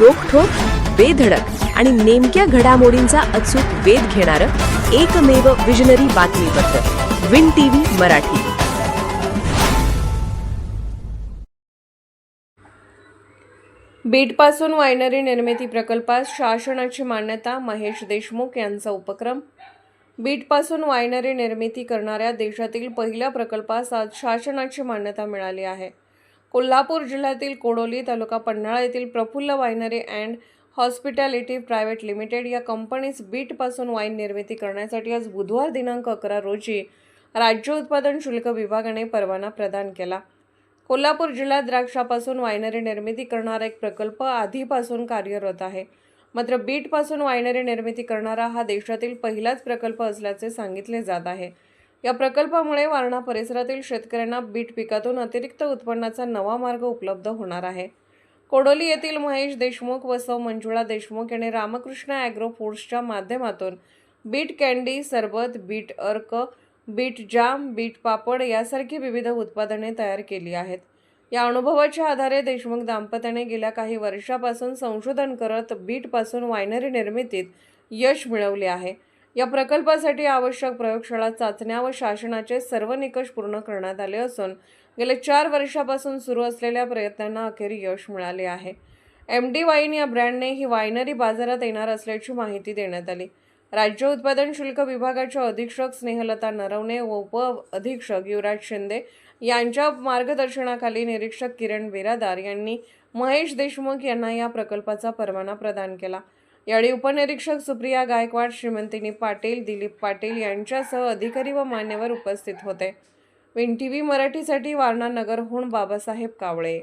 रोखठोक, बेधडक आणि नेमक्या घडामोडींचा अचूक वेध घेणारं एकमेव विजनरी बातमीपत्र विन टीव्ही मराठी. बीटपासून वायनरी निर्मिती प्रकल्पास शासनाची मान्यता. महेश देशमुख यांचा उपक्रम. बीटपासून वायनरी निर्मिती करणाऱ्या देशातील पहिल्या प्रकल्पास आज शासनाची मान्यता मिळाली आहे. कोल्हापूर जिल्ह्यातील कोडोली तालुका पन्हाळा येथील Praphulla winery and hospitality private limited या कंपनीस बीटपासून वाईन निर्मिती करण्यासाठी आज बुधवार दिनांक 11 रोजी राज्य उत्पादन शुल्क विभागाने परवाना प्रदान केला. कोल्हापूर जिल्ह्यात द्राक्षापासून वायनरी निर्मिती करणारा एक प्रकल्प आधीपासून कार्यरत आहे. मात्र बीटपासून वायनरी निर्मिती करणारा हा देशातील पहिलाच प्रकल्प असल्याचे सांगितले जात आहे. या प्रकल्पामुळे वारणा परिसरातील शेतकऱ्यांना बीट पिकातून अतिरिक्त उत्पन्नाचा नवा मार्ग उपलब्ध होणार आहे. कोडोली येथील महेश देशमुख व सौ मंजुळा देशमुख यांनी रामकृष्ण ॲग्रो फूड्सच्या माध्यमातून बीट कँडी, सरबत, बीट अर्क, बीट जाम, बीट पापड यासारखी विविध उत्पादने तयार केली आहेत. या अनुभवाच्या आधारे देशमुख दाम्पत्याने गेल्या काही वर्षापासून संशोधन करत बीटपासून वायनरी निर्मितीत यश मिळवले आहे. या प्रकल्पासाठी आवश्यक प्रयोगशाळा चाचण्या व शासनाचे सर्व निकष पूर्ण करण्यात आले असून गेल्या 4 वर्षापासून सुरू असलेल्या प्रयत्नांना अखेर यश मिळाले आहे. MD वाईन या ब्रँडने ही वायनरी बाजारात येणार असल्याची माहिती देण्यात आली. राज्य उत्पादन शुल्क विभागाच्या अधीक्षक स्नेहलता नरवणे व उप अधीक्षक युवराज शिंदे यांच्या मार्गदर्शनाखाली निरीक्षक किरण बिरादार यांनी महेश देशमुख यांना या प्रकल्पाचा परवाना प्रदान केला. यावेळी उपनिरीक्षक सुप्रिया गायकवाड, श्रीमंतिनी पाटील, दिलीप पाटील यांच्यासह अधिकारी व मान्यवर उपस्थित होते. विन टीव्ही मराठीसाठी वारणा नगरहून बाबासाहेब कावळे.